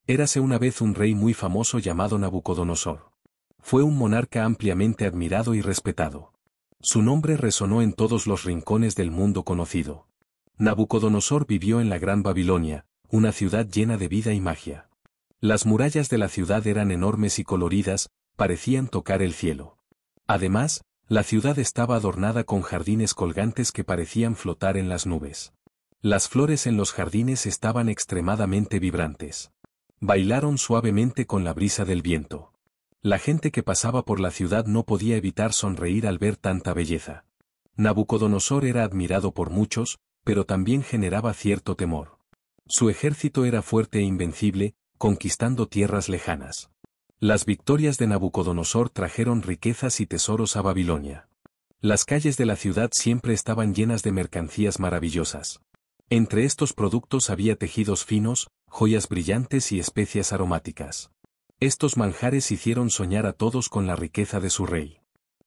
Érase una vez un rey muy famoso llamado Nabucodonosor. Fue un monarca ampliamente admirado y respetado. Su nombre resonó en todos los rincones del mundo conocido. Nabucodonosor vivió en la Gran Babilonia, una ciudad llena de vida y magia. Las murallas de la ciudad eran enormes y coloridas, parecían tocar el cielo. Además, la ciudad estaba adornada con jardines colgantes que parecían flotar en las nubes. Las flores en los jardines estaban extremadamente vibrantes. Bailaron suavemente con la brisa del viento. La gente que pasaba por la ciudad no podía evitar sonreír al ver tanta belleza. Nabucodonosor era admirado por muchos, pero también generaba cierto temor. Su ejército era fuerte e invencible, conquistando tierras lejanas. Las victorias de Nabucodonosor trajeron riquezas y tesoros a Babilonia. Las calles de la ciudad siempre estaban llenas de mercancías maravillosas. Entre estos productos había tejidos finos, joyas brillantes y especias aromáticas. Estos manjares hicieron soñar a todos con la riqueza de su rey.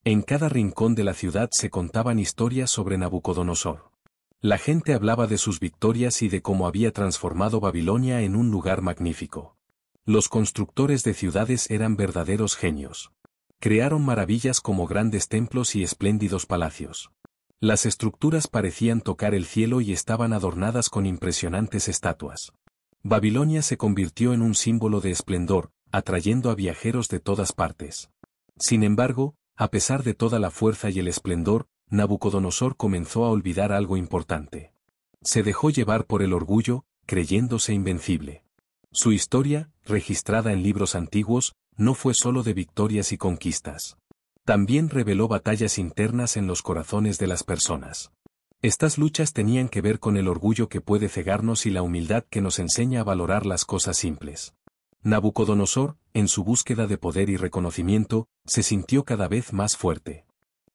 En cada rincón de la ciudad se contaban historias sobre Nabucodonosor. La gente hablaba de sus victorias y de cómo había transformado Babilonia en un lugar magnífico. Los constructores de ciudades eran verdaderos genios. Crearon maravillas como grandes templos y espléndidos palacios. Las estructuras parecían tocar el cielo y estaban adornadas con impresionantes estatuas. Babilonia se convirtió en un símbolo de esplendor, atrayendo a viajeros de todas partes. Sin embargo, a pesar de toda la fuerza y el esplendor, Nabucodonosor comenzó a olvidar algo importante. Se dejó llevar por el orgullo, creyéndose invencible. Su historia, registrada en libros antiguos, no fue solo de victorias y conquistas. También reveló batallas internas en los corazones de las personas. Estas luchas tenían que ver con el orgullo que puede cegarnos y la humildad que nos enseña a valorar las cosas simples. Nabucodonosor, en su búsqueda de poder y reconocimiento, se sintió cada vez más fuerte.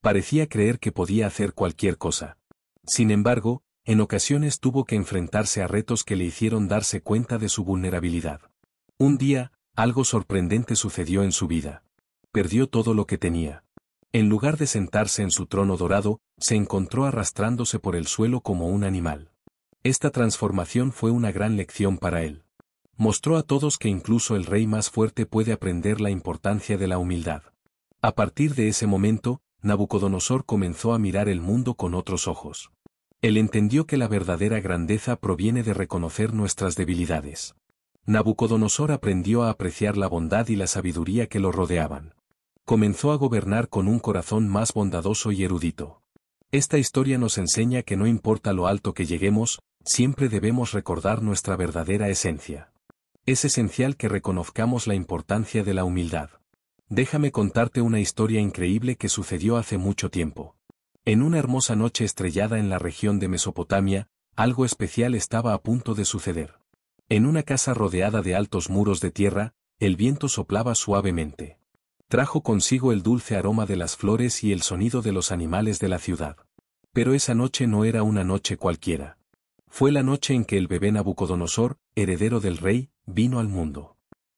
Parecía creer que podía hacer cualquier cosa. Sin embargo, en ocasiones tuvo que enfrentarse a retos que le hicieron darse cuenta de su vulnerabilidad. Un día, algo sorprendente sucedió en su vida. Perdió todo lo que tenía. En lugar de sentarse en su trono dorado, se encontró arrastrándose por el suelo como un animal. Esta transformación fue una gran lección para él. Mostró a todos que incluso el rey más fuerte puede aprender la importancia de la humildad. A partir de ese momento, Nabucodonosor comenzó a mirar el mundo con otros ojos. Él entendió que la verdadera grandeza proviene de reconocer nuestras debilidades. Nabucodonosor aprendió a apreciar la bondad y la sabiduría que lo rodeaban. Comenzó a gobernar con un corazón más bondadoso y erudito. Esta historia nos enseña que no importa lo alto que lleguemos, siempre debemos recordar nuestra verdadera esencia. Es esencial que reconozcamos la importancia de la humildad. Déjame contarte una historia increíble que sucedió hace mucho tiempo. En una hermosa noche estrellada en la región de Mesopotamia, algo especial estaba a punto de suceder. En una casa rodeada de altos muros de tierra, el viento soplaba suavemente. Trajo consigo el dulce aroma de las flores y el sonido de los animales de la ciudad. Pero esa noche no era una noche cualquiera. Fue la noche en que el bebé Nabucodonosor, heredero del rey, vino al mundo.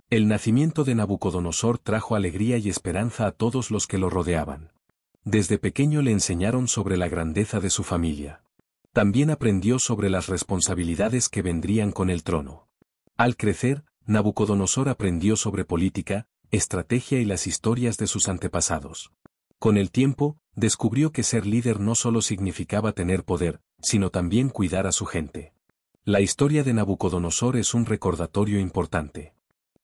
El nacimiento de Nabucodonosor trajo alegría y esperanza a todos los que lo rodeaban. Desde pequeño le enseñaron sobre la grandeza de su familia. También aprendió sobre las responsabilidades que vendrían con el trono. Al crecer, Nabucodonosor aprendió sobre política, estrategia y las historias de sus antepasados. Con el tiempo, descubrió que ser líder no solo significaba tener poder, sino también cuidar a su gente. La historia de Nabucodonosor es un recordatorio importante.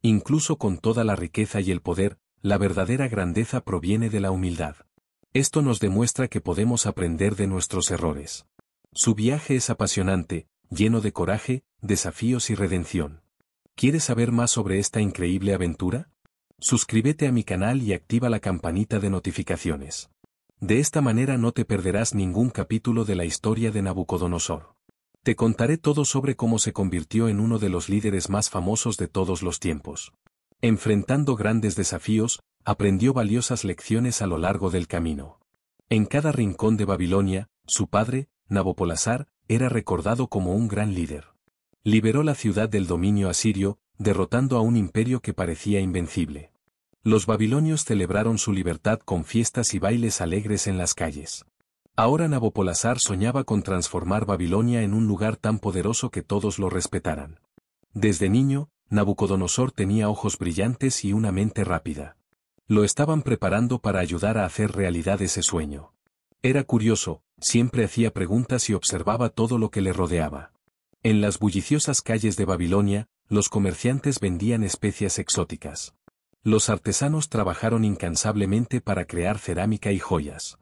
Incluso con toda la riqueza y el poder, la verdadera grandeza proviene de la humildad. Esto nos demuestra que podemos aprender de nuestros errores. Su viaje es apasionante, lleno de coraje, desafíos y redención. ¿Quieres saber más sobre esta increíble aventura? Suscríbete a mi canal y activa la campanita de notificaciones. De esta manera no te perderás ningún capítulo de la historia de Nabucodonosor. Te contaré todo sobre cómo se convirtió en uno de los líderes más famosos de todos los tiempos. Enfrentando grandes desafíos, aprendió valiosas lecciones a lo largo del camino. En cada rincón de Babilonia, su padre, Nabopolassar, era recordado como un gran líder. Liberó la ciudad del dominio asirio, derrotando a un imperio que parecía invencible. Los babilonios celebraron su libertad con fiestas y bailes alegres en las calles. Ahora Nabopolassar soñaba con transformar Babilonia en un lugar tan poderoso que todos lo respetaran. Desde niño, Nabucodonosor tenía ojos brillantes y una mente rápida. Lo estaban preparando para ayudar a hacer realidad ese sueño. Era curioso, siempre hacía preguntas y observaba todo lo que le rodeaba. En las bulliciosas calles de Babilonia, los comerciantes vendían especias exóticas. Los artesanos trabajaron incansablemente para crear cerámica y joyas.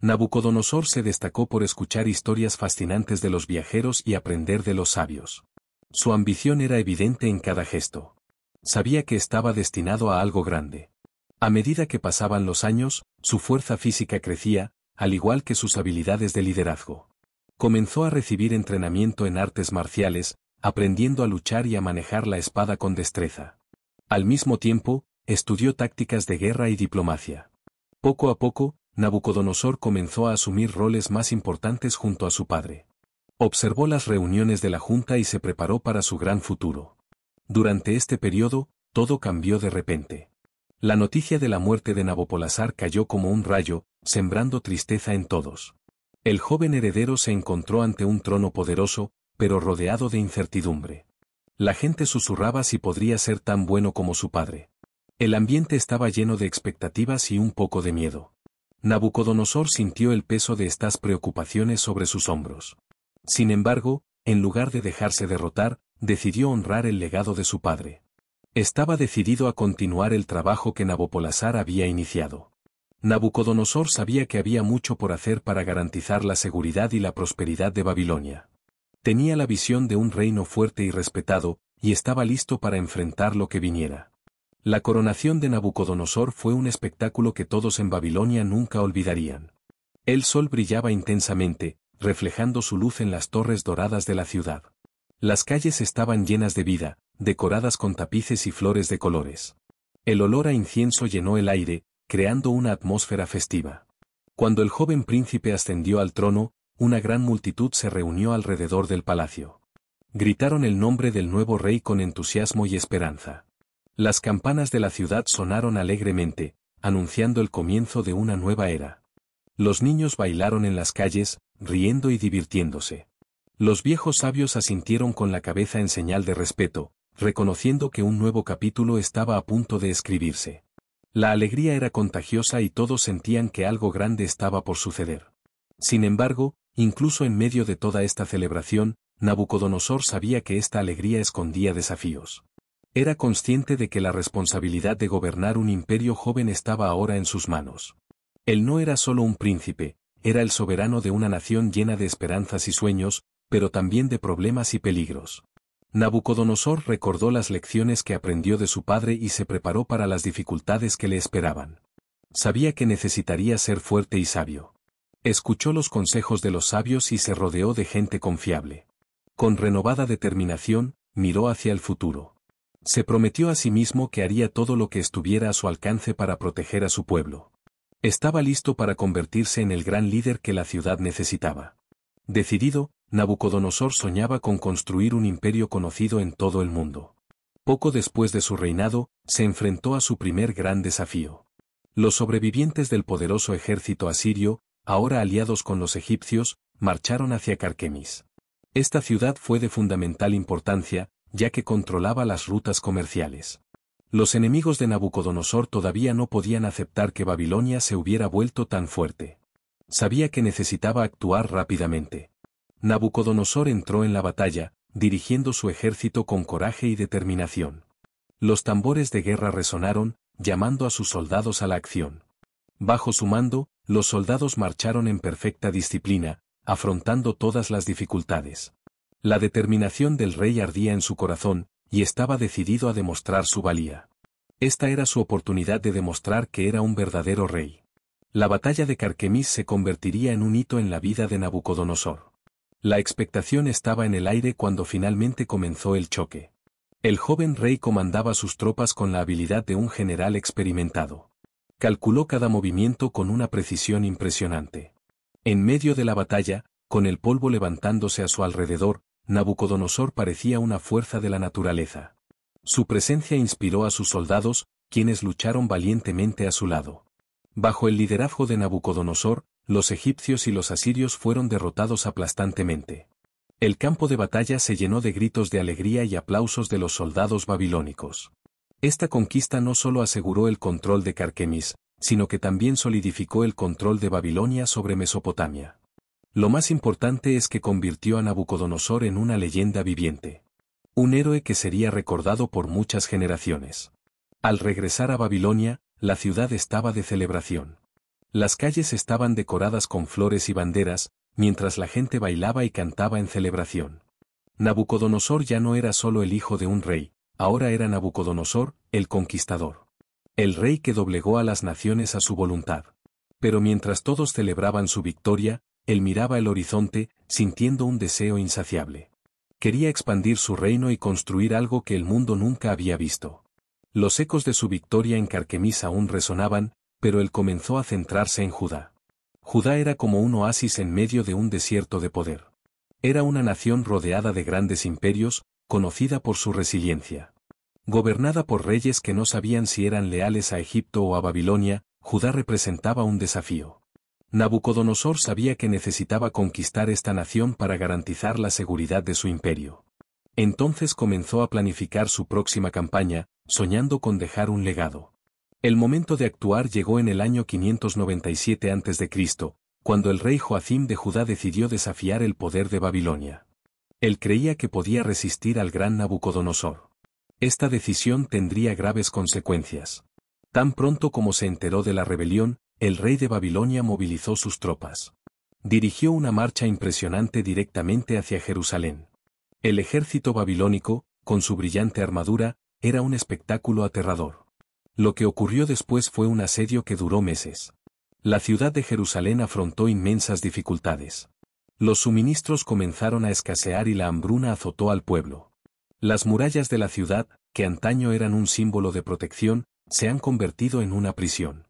Nabucodonosor se destacó por escuchar historias fascinantes de los viajeros y aprender de los sabios. Su ambición era evidente en cada gesto. Sabía que estaba destinado a algo grande. A medida que pasaban los años, su fuerza física crecía, al igual que sus habilidades de liderazgo. Comenzó a recibir entrenamiento en artes marciales, aprendiendo a luchar y a manejar la espada con destreza. Al mismo tiempo, estudió tácticas de guerra y diplomacia. Poco a poco, Nabucodonosor comenzó a asumir roles más importantes junto a su padre. Observó las reuniones de la junta y se preparó para su gran futuro. Durante este periodo, todo cambió de repente. La noticia de la muerte de Nabopolassar cayó como un rayo, sembrando tristeza en todos. El joven heredero se encontró ante un trono poderoso, pero rodeado de incertidumbre. La gente susurraba si podría ser tan bueno como su padre. El ambiente estaba lleno de expectativas y un poco de miedo. Nabucodonosor sintió el peso de estas preocupaciones sobre sus hombros. Sin embargo, en lugar de dejarse derrotar, decidió honrar el legado de su padre. Estaba decidido a continuar el trabajo que Nabopolassar había iniciado. Nabucodonosor sabía que había mucho por hacer para garantizar la seguridad y la prosperidad de Babilonia. Tenía la visión de un reino fuerte y respetado, y estaba listo para enfrentar lo que viniera. La coronación de Nabucodonosor fue un espectáculo que todos en Babilonia nunca olvidarían. El sol brillaba intensamente, reflejando su luz en las torres doradas de la ciudad. Las calles estaban llenas de vida, decoradas con tapices y flores de colores. El olor a incienso llenó el aire, creando una atmósfera festiva. Cuando el joven príncipe ascendió al trono, una gran multitud se reunió alrededor del palacio. Gritaron el nombre del nuevo rey con entusiasmo y esperanza. Las campanas de la ciudad sonaron alegremente, anunciando el comienzo de una nueva era. Los niños bailaron en las calles, riendo y divirtiéndose. Los viejos sabios asintieron con la cabeza en señal de respeto, reconociendo que un nuevo capítulo estaba a punto de escribirse. La alegría era contagiosa y todos sentían que algo grande estaba por suceder. Sin embargo, incluso en medio de toda esta celebración, Nabucodonosor sabía que esta alegría escondía desafíos. Era consciente de que la responsabilidad de gobernar un imperio joven estaba ahora en sus manos. Él no era solo un príncipe, era el soberano de una nación llena de esperanzas y sueños, pero también de problemas y peligros. Nabucodonosor recordó las lecciones que aprendió de su padre y se preparó para las dificultades que le esperaban. Sabía que necesitaría ser fuerte y sabio. Escuchó los consejos de los sabios y se rodeó de gente confiable. Con renovada determinación, miró hacia el futuro. Se prometió a sí mismo que haría todo lo que estuviera a su alcance para proteger a su pueblo. Estaba listo para convertirse en el gran líder que la ciudad necesitaba. Decidido, Nabucodonosor soñaba con construir un imperio conocido en todo el mundo. Poco después de su reinado, se enfrentó a su primer gran desafío. Los sobrevivientes del poderoso ejército asirio, ahora aliados con los egipcios, marcharon hacia Carquemis. Esta ciudad fue de fundamental importancia, ya que controlaba las rutas comerciales. Los enemigos de Nabucodonosor todavía no podían aceptar que Babilonia se hubiera vuelto tan fuerte. Sabía que necesitaba actuar rápidamente. Nabucodonosor entró en la batalla, dirigiendo su ejército con coraje y determinación. Los tambores de guerra resonaron, llamando a sus soldados a la acción. Bajo su mando, los soldados marcharon en perfecta disciplina, afrontando todas las dificultades. La determinación del rey ardía en su corazón, y estaba decidido a demostrar su valía. Esta era su oportunidad de demostrar que era un verdadero rey. La batalla de Carquemis se convertiría en un hito en la vida de Nabucodonosor. La expectación estaba en el aire cuando finalmente comenzó el choque. El joven rey comandaba sus tropas con la habilidad de un general experimentado. Calculó cada movimiento con una precisión impresionante. En medio de la batalla, con el polvo levantándose a su alrededor, Nabucodonosor parecía una fuerza de la naturaleza. Su presencia inspiró a sus soldados, quienes lucharon valientemente a su lado. Bajo el liderazgo de Nabucodonosor, los egipcios y los asirios fueron derrotados aplastantemente. El campo de batalla se llenó de gritos de alegría y aplausos de los soldados babilónicos. Esta conquista no solo aseguró el control de Carquemis, sino que también solidificó el control de Babilonia sobre Mesopotamia. Lo más importante es que convirtió a Nabucodonosor en una leyenda viviente. Un héroe que sería recordado por muchas generaciones. Al regresar a Babilonia, la ciudad estaba de celebración. Las calles estaban decoradas con flores y banderas, mientras la gente bailaba y cantaba en celebración. Nabucodonosor ya no era solo el hijo de un rey, ahora era Nabucodonosor, el conquistador. El rey que doblegó a las naciones a su voluntad. Pero mientras todos celebraban su victoria, él miraba el horizonte, sintiendo un deseo insaciable. Quería expandir su reino y construir algo que el mundo nunca había visto. Los ecos de su victoria en Carquemis aún resonaban, pero él comenzó a centrarse en Judá. Judá era como un oasis en medio de un desierto de poder. Era una nación rodeada de grandes imperios, conocida por su resiliencia. Gobernada por reyes que no sabían si eran leales a Egipto o a Babilonia, Judá representaba un desafío. Nabucodonosor sabía que necesitaba conquistar esta nación para garantizar la seguridad de su imperio. Entonces comenzó a planificar su próxima campaña, soñando con dejar un legado. El momento de actuar llegó en el año 597 a.C., cuando el rey Joacim de Judá decidió desafiar el poder de Babilonia. Él creía que podía resistir al gran Nabucodonosor. Esta decisión tendría graves consecuencias. Tan pronto como se enteró de la rebelión, el rey de Babilonia movilizó sus tropas. Dirigió una marcha impresionante directamente hacia Jerusalén. El ejército babilónico, con su brillante armadura, era un espectáculo aterrador. Lo que ocurrió después fue un asedio que duró meses. La ciudad de Jerusalén afrontó inmensas dificultades. Los suministros comenzaron a escasear y la hambruna azotó al pueblo. Las murallas de la ciudad, que antaño eran un símbolo de protección, se han convertido en una prisión.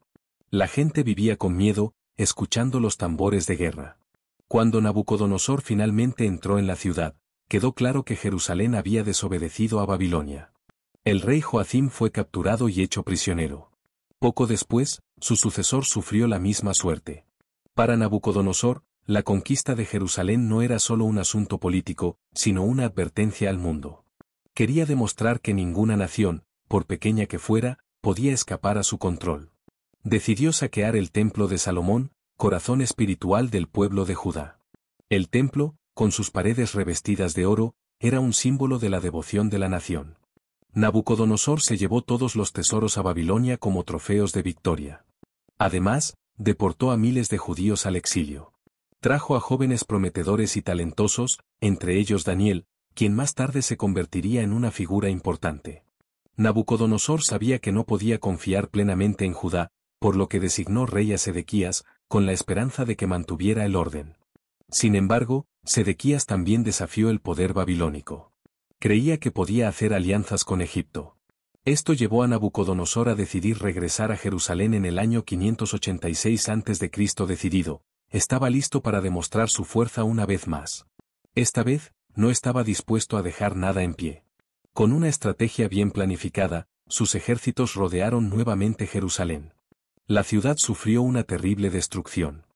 La gente vivía con miedo, escuchando los tambores de guerra. Cuando Nabucodonosor finalmente entró en la ciudad, quedó claro que Jerusalén había desobedecido a Babilonia. El rey Joacim fue capturado y hecho prisionero. Poco después, su sucesor sufrió la misma suerte. Para Nabucodonosor, la conquista de Jerusalén no era solo un asunto político, sino una advertencia al mundo. Quería demostrar que ninguna nación, por pequeña que fuera, podía escapar a su control. Decidió saquear el templo de Salomón, corazón espiritual del pueblo de Judá. El templo, con sus paredes revestidas de oro, era un símbolo de la devoción de la nación. Nabucodonosor se llevó todos los tesoros a Babilonia como trofeos de victoria. Además, deportó a miles de judíos al exilio. Trajo a jóvenes prometedores y talentosos, entre ellos Daniel, quien más tarde se convertiría en una figura importante. Nabucodonosor sabía que no podía confiar plenamente en Judá, por lo que designó rey a Sedequías, con la esperanza de que mantuviera el orden. Sin embargo, Sedequías también desafió el poder babilónico. Creía que podía hacer alianzas con Egipto. Esto llevó a Nabucodonosor a decidir regresar a Jerusalén en el año 586 a.C. decidido, estaba listo para demostrar su fuerza una vez más. Esta vez, no estaba dispuesto a dejar nada en pie. Con una estrategia bien planificada, sus ejércitos rodearon nuevamente Jerusalén. La ciudad sufrió una terrible destrucción.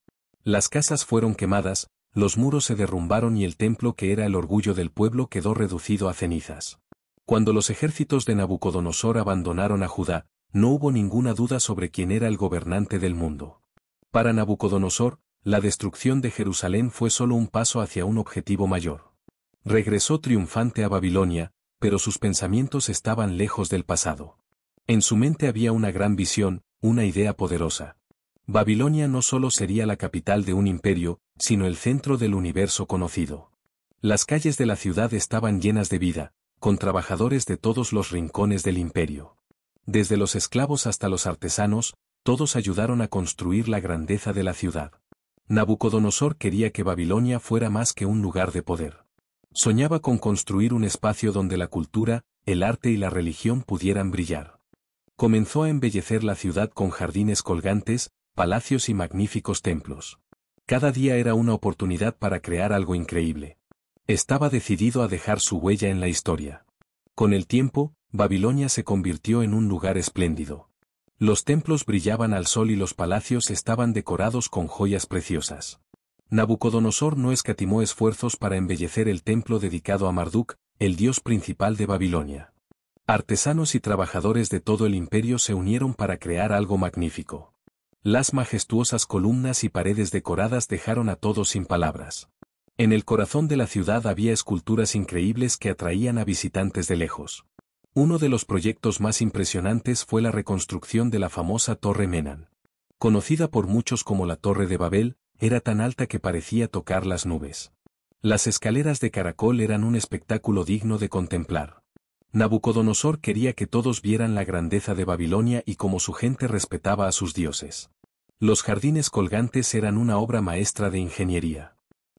Las casas fueron quemadas, los muros se derrumbaron y el templo que era el orgullo del pueblo quedó reducido a cenizas. Cuando los ejércitos de Nabucodonosor abandonaron a Judá, no hubo ninguna duda sobre quién era el gobernante del mundo. Para Nabucodonosor, la destrucción de Jerusalén fue solo un paso hacia un objetivo mayor. Regresó triunfante a Babilonia, pero sus pensamientos estaban lejos del pasado. En su mente había una gran visión, una idea poderosa. Babilonia no solo sería la capital de un imperio, sino el centro del universo conocido. Las calles de la ciudad estaban llenas de vida, con trabajadores de todos los rincones del imperio. Desde los esclavos hasta los artesanos, todos ayudaron a construir la grandeza de la ciudad. Nabucodonosor quería que Babilonia fuera más que un lugar de poder. Soñaba con construir un espacio donde la cultura, el arte y la religión pudieran brillar. Comenzó a embellecer la ciudad con jardines colgantes, palacios y magníficos templos. Cada día era una oportunidad para crear algo increíble. Estaba decidido a dejar su huella en la historia. Con el tiempo, Babilonia se convirtió en un lugar espléndido. Los templos brillaban al sol y los palacios estaban decorados con joyas preciosas. Nabucodonosor no escatimó esfuerzos para embellecer el templo dedicado a Marduk, el dios principal de Babilonia. Artesanos y trabajadores de todo el imperio se unieron para crear algo magnífico. Las majestuosas columnas y paredes decoradas dejaron a todos sin palabras. En el corazón de la ciudad había esculturas increíbles que atraían a visitantes de lejos. Uno de los proyectos más impresionantes fue la reconstrucción de la famosa Torre Menan. Conocida por muchos como la Torre de Babel, era tan alta que parecía tocar las nubes. Las escaleras de caracol eran un espectáculo digno de contemplar. Nabucodonosor quería que todos vieran la grandeza de Babilonia y cómo su gente respetaba a sus dioses. Los jardines colgantes eran una obra maestra de ingeniería.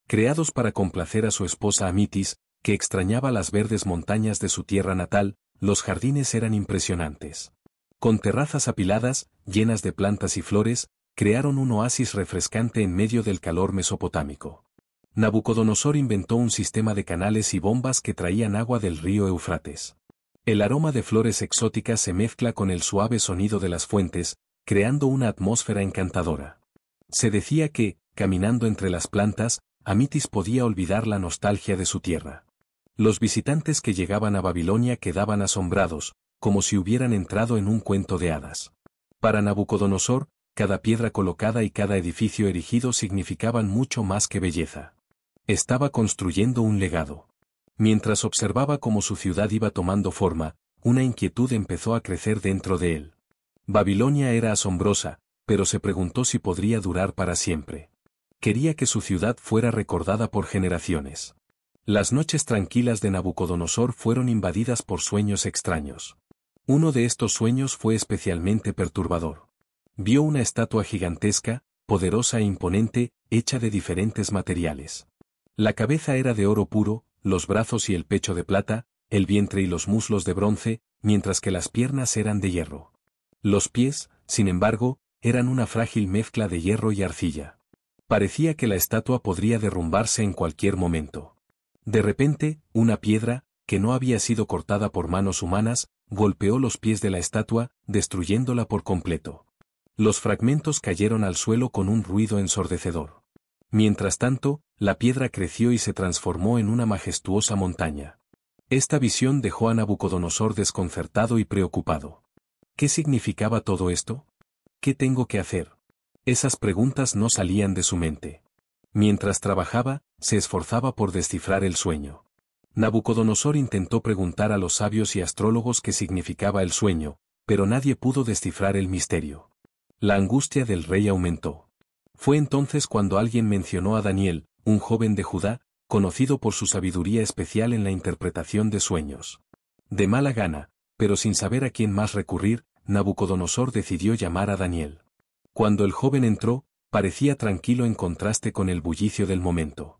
Creados para complacer a su esposa Amitis, que extrañaba las verdes montañas de su tierra natal, los jardines eran impresionantes. Con terrazas apiladas, llenas de plantas y flores, crearon un oasis refrescante en medio del calor mesopotámico. Nabucodonosor inventó un sistema de canales y bombas que traían agua del río Éufrates. El aroma de flores exóticas se mezcla con el suave sonido de las fuentes, creando una atmósfera encantadora. Se decía que, caminando entre las plantas, Amitis podía olvidar la nostalgia de su tierra. Los visitantes que llegaban a Babilonia quedaban asombrados, como si hubieran entrado en un cuento de hadas. Para Nabucodonosor, cada piedra colocada y cada edificio erigido significaban mucho más que belleza. Estaba construyendo un legado. Mientras observaba cómo su ciudad iba tomando forma, una inquietud empezó a crecer dentro de él. Babilonia era asombrosa, pero se preguntó si podría durar para siempre. Quería que su ciudad fuera recordada por generaciones. Las noches tranquilas de Nabucodonosor fueron invadidas por sueños extraños. Uno de estos sueños fue especialmente perturbador. Vio una estatua gigantesca, poderosa e imponente, hecha de diferentes materiales. La cabeza era de oro puro, los brazos y el pecho de plata, el vientre y los muslos de bronce, mientras que las piernas eran de hierro. Los pies, sin embargo, eran una frágil mezcla de hierro y arcilla. Parecía que la estatua podría derrumbarse en cualquier momento. De repente, una piedra, que no había sido cortada por manos humanas, golpeó los pies de la estatua, destruyéndola por completo. Los fragmentos cayeron al suelo con un ruido ensordecedor. Mientras tanto, la piedra creció y se transformó en una majestuosa montaña. Esta visión dejó a Nabucodonosor desconcertado y preocupado. ¿Qué significaba todo esto? ¿Qué tengo que hacer? Esas preguntas no salían de su mente. Mientras trabajaba, se esforzaba por descifrar el sueño. Nabucodonosor intentó preguntar a los sabios y astrólogos qué significaba el sueño, pero nadie pudo descifrar el misterio. La angustia del rey aumentó. Fue entonces cuando alguien mencionó a Daniel, un joven de Judá, conocido por su sabiduría especial en la interpretación de sueños. De mala gana, pero sin saber a quién más recurrir, Nabucodonosor decidió llamar a Daniel. Cuando el joven entró, parecía tranquilo en contraste con el bullicio del momento.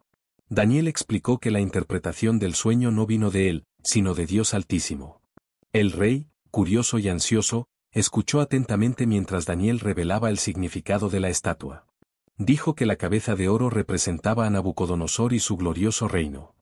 Daniel explicó que la interpretación del sueño no vino de él, sino de Dios Altísimo. El rey, curioso y ansioso, escuchó atentamente mientras Daniel revelaba el significado de la estatua. Dijo que la cabeza de oro representaba a Nabucodonosor y su glorioso reino.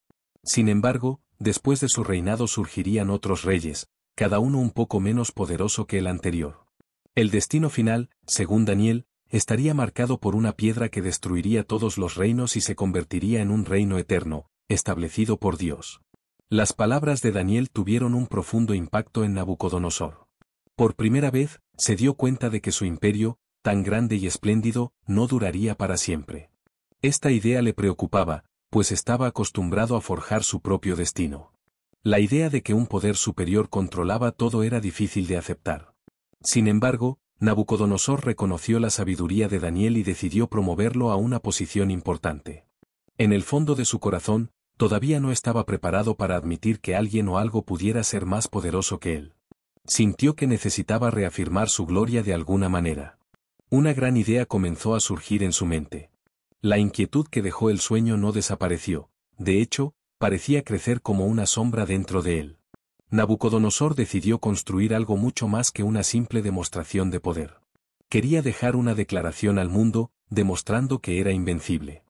Sin embargo, después de su reinado surgirían otros reyes, cada uno un poco menos poderoso que el anterior. El destino final, según Daniel, estaría marcado por una piedra que destruiría todos los reinos y se convertiría en un reino eterno, establecido por Dios. Las palabras de Daniel tuvieron un profundo impacto en Nabucodonosor. Por primera vez, se dio cuenta de que su imperio, tan grande y espléndido, no duraría para siempre. Esta idea le preocupaba, pues estaba acostumbrado a forjar su propio destino. La idea de que un poder superior controlaba todo era difícil de aceptar. Sin embargo, Nabucodonosor reconoció la sabiduría de Daniel y decidió promoverlo a una posición importante. En el fondo de su corazón, todavía no estaba preparado para admitir que alguien o algo pudiera ser más poderoso que él. Sintió que necesitaba reafirmar su gloria de alguna manera. Una gran idea comenzó a surgir en su mente. La inquietud que dejó el sueño no desapareció, de hecho, parecía crecer como una sombra dentro de él. Nabucodonosor decidió construir algo mucho más que una simple demostración de poder. Quería dejar una declaración al mundo, demostrando que era invencible.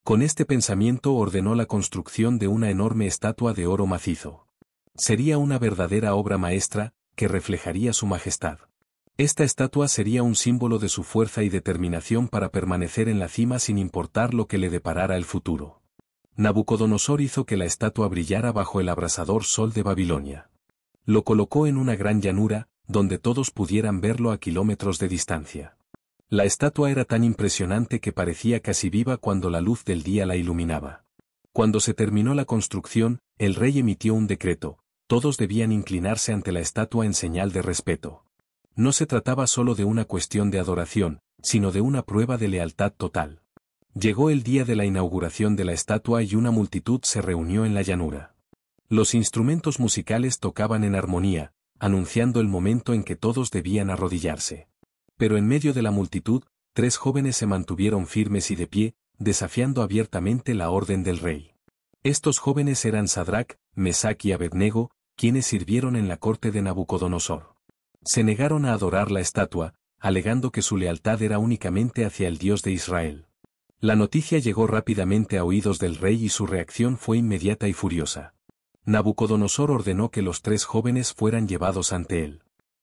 Con este pensamiento ordenó la construcción de una enorme estatua de oro macizo. Sería una verdadera obra maestra, que reflejaría su majestad. Esta estatua sería un símbolo de su fuerza y determinación para permanecer en la cima sin importar lo que le deparara el futuro. Nabucodonosor hizo que la estatua brillara bajo el abrasador sol de Babilonia. Lo colocó en una gran llanura, donde todos pudieran verlo a kilómetros de distancia. La estatua era tan impresionante que parecía casi viva cuando la luz del día la iluminaba. Cuando se terminó la construcción, el rey emitió un decreto: todos debían inclinarse ante la estatua en señal de respeto. No se trataba solo de una cuestión de adoración, sino de una prueba de lealtad total. Llegó el día de la inauguración de la estatua y una multitud se reunió en la llanura. Los instrumentos musicales tocaban en armonía, anunciando el momento en que todos debían arrodillarse. Pero en medio de la multitud, 3 jóvenes se mantuvieron firmes y de pie, desafiando abiertamente la orden del rey. Estos jóvenes eran Sadrac, Mesac y Abednego, quienes sirvieron en la corte de Nabucodonosor. Se negaron a adorar la estatua, alegando que su lealtad era únicamente hacia el Dios de Israel. La noticia llegó rápidamente a oídos del rey y su reacción fue inmediata y furiosa. Nabucodonosor ordenó que los 3 jóvenes fueran llevados ante él.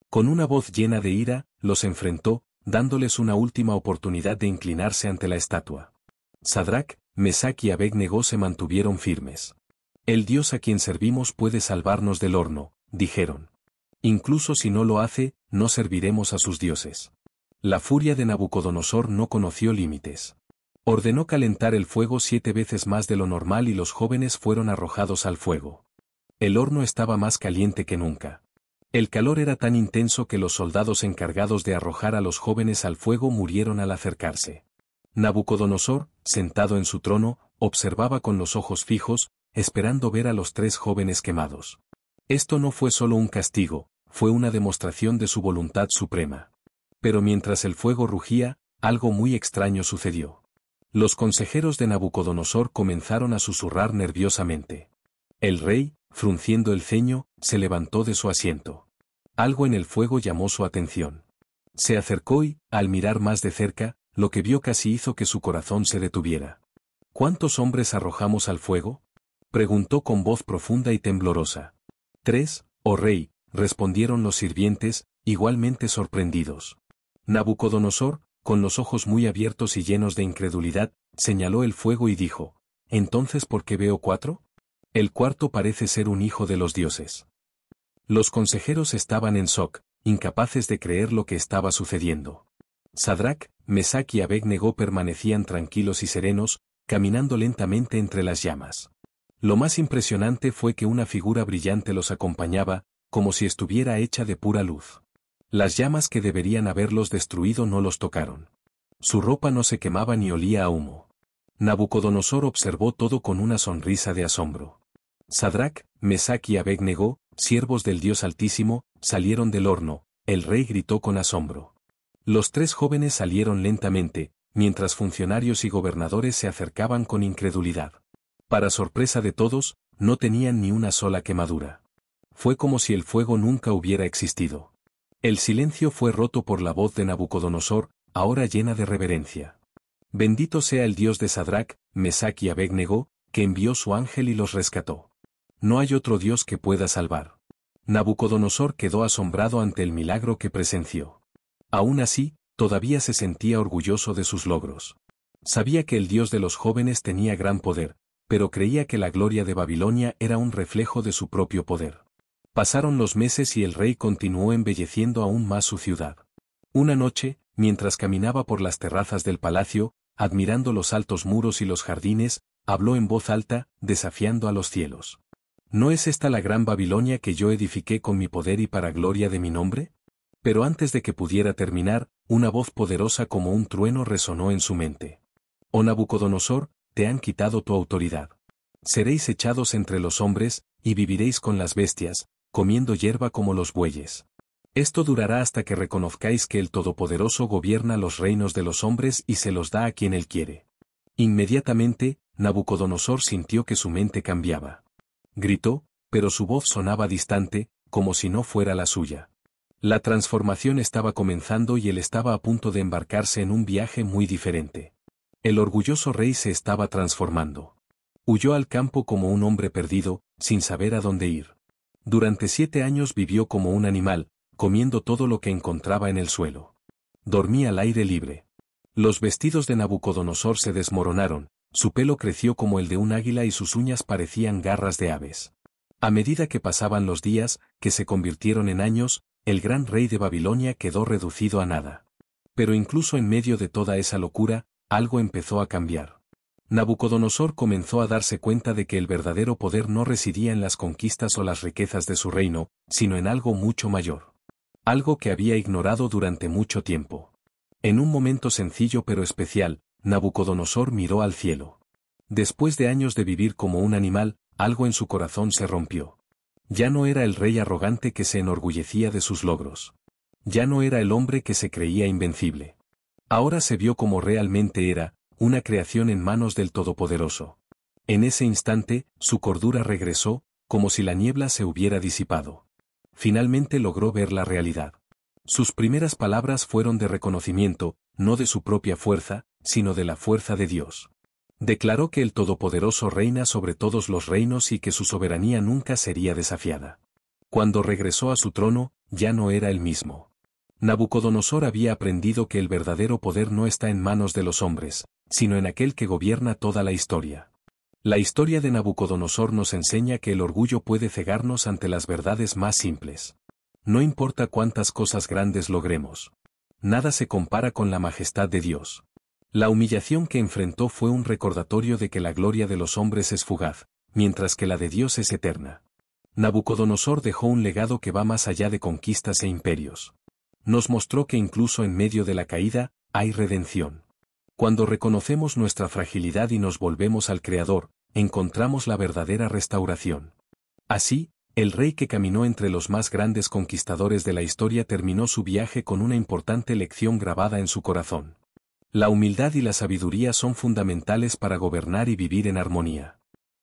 Con una voz llena de ira, los enfrentó, dándoles una última oportunidad de inclinarse ante la estatua. Sadrac, Mesac y Abednego se mantuvieron firmes. El Dios a quien servimos puede salvarnos del horno, dijeron. Incluso si no lo hace, no serviremos a sus dioses. La furia de Nabucodonosor no conoció límites. Ordenó calentar el fuego 7 veces más de lo normal y los jóvenes fueron arrojados al fuego. El horno estaba más caliente que nunca. El calor era tan intenso que los soldados encargados de arrojar a los jóvenes al fuego murieron al acercarse. Nabucodonosor, sentado en su trono, observaba con los ojos fijos, esperando ver a los 3 jóvenes quemados. Esto no fue solo un castigo, fue una demostración de su voluntad suprema. Pero mientras el fuego rugía, algo muy extraño sucedió. Los consejeros de Nabucodonosor comenzaron a susurrar nerviosamente. El rey, frunciendo el ceño, se levantó de su asiento. Algo en el fuego llamó su atención. Se acercó y, al mirar más de cerca, lo que vio casi hizo que su corazón se detuviera. ¿Cuántos hombres arrojamos al fuego?, preguntó con voz profunda y temblorosa. 3, oh rey, respondieron los sirvientes, igualmente sorprendidos. Nabucodonosor, con los ojos muy abiertos y llenos de incredulidad, señaló el fuego y dijo: ¿entonces por qué veo 4? El cuarto parece ser un hijo de los dioses. Los consejeros estaban en shock, incapaces de creer lo que estaba sucediendo. Sadrac, Mesac y Abednego permanecían tranquilos y serenos, caminando lentamente entre las llamas. Lo más impresionante fue que una figura brillante los acompañaba, como si estuviera hecha de pura luz. Las llamas que deberían haberlos destruido no los tocaron. Su ropa no se quemaba ni olía a humo. Nabucodonosor observó todo con una sonrisa de asombro. Sadrac, Mesac y Abednego, siervos del Dios Altísimo, salieron del horno. El rey gritó con asombro. Los 3 jóvenes salieron lentamente, mientras funcionarios y gobernadores se acercaban con incredulidad. Para sorpresa de todos, no tenían ni una sola quemadura. Fue como si el fuego nunca hubiera existido. El silencio fue roto por la voz de Nabucodonosor, ahora llena de reverencia. Bendito sea el Dios de Sadrac, Mesac y Abednego, que envió su ángel y los rescató. No hay otro Dios que pueda salvar. Nabucodonosor quedó asombrado ante el milagro que presenció. Aún así, todavía se sentía orgulloso de sus logros. Sabía que el Dios de los jóvenes tenía gran poder, pero creía que la gloria de Babilonia era un reflejo de su propio poder. Pasaron los meses y el rey continuó embelleciendo aún más su ciudad. Una noche, mientras caminaba por las terrazas del palacio, admirando los altos muros y los jardines, habló en voz alta, desafiando a los cielos. ¿No es esta la gran Babilonia que yo edifiqué con mi poder y para gloria de mi nombre? Pero antes de que pudiera terminar, una voz poderosa como un trueno resonó en su mente. Oh Nabucodonosor, te han quitado tu autoridad. Seréis echados entre los hombres, y viviréis con las bestias, comiendo hierba como los bueyes. Esto durará hasta que reconozcáis que el Todopoderoso gobierna los reinos de los hombres y se los da a quien él quiere. Inmediatamente, Nabucodonosor sintió que su mente cambiaba. Gritó, pero su voz sonaba distante, como si no fuera la suya. La transformación estaba comenzando y él estaba a punto de embarcarse en un viaje muy diferente. El orgulloso rey se estaba transformando. Huyó al campo como un hombre perdido, sin saber a dónde ir. Durante 7 años vivió como un animal, comiendo todo lo que encontraba en el suelo. Dormía al aire libre. Los vestidos de Nabucodonosor se desmoronaron, su pelo creció como el de un águila y sus uñas parecían garras de aves. A medida que pasaban los días, que se convirtieron en años, el gran rey de Babilonia quedó reducido a nada. Pero incluso en medio de toda esa locura, algo empezó a cambiar. Nabucodonosor comenzó a darse cuenta de que el verdadero poder no residía en las conquistas o las riquezas de su reino, sino en algo mucho mayor. Algo que había ignorado durante mucho tiempo. En un momento sencillo pero especial, Nabucodonosor miró al cielo. Después de años de vivir como un animal, algo en su corazón se rompió. Ya no era el rey arrogante que se enorgullecía de sus logros. Ya no era el hombre que se creía invencible. Ahora se vio como realmente era, una creación en manos del Todopoderoso. En ese instante, su cordura regresó, como si la niebla se hubiera disipado. Finalmente logró ver la realidad. Sus primeras palabras fueron de reconocimiento, no de su propia fuerza, sino de la fuerza de Dios. Declaró que el Todopoderoso reina sobre todos los reinos y que su soberanía nunca sería desafiada. Cuando regresó a su trono, ya no era el mismo. Nabucodonosor había aprendido que el verdadero poder no está en manos de los hombres, sino en aquel que gobierna toda la historia. La historia de Nabucodonosor nos enseña que el orgullo puede cegarnos ante las verdades más simples. No importa cuántas cosas grandes logremos. Nada se compara con la majestad de Dios. La humillación que enfrentó fue un recordatorio de que la gloria de los hombres es fugaz, mientras que la de Dios es eterna. Nabucodonosor dejó un legado que va más allá de conquistas e imperios. Nos mostró que incluso en medio de la caída, hay redención. Cuando reconocemos nuestra fragilidad y nos volvemos al Creador, encontramos la verdadera restauración. Así, el rey que caminó entre los más grandes conquistadores de la historia terminó su viaje con una importante lección grabada en su corazón. La humildad y la sabiduría son fundamentales para gobernar y vivir en armonía.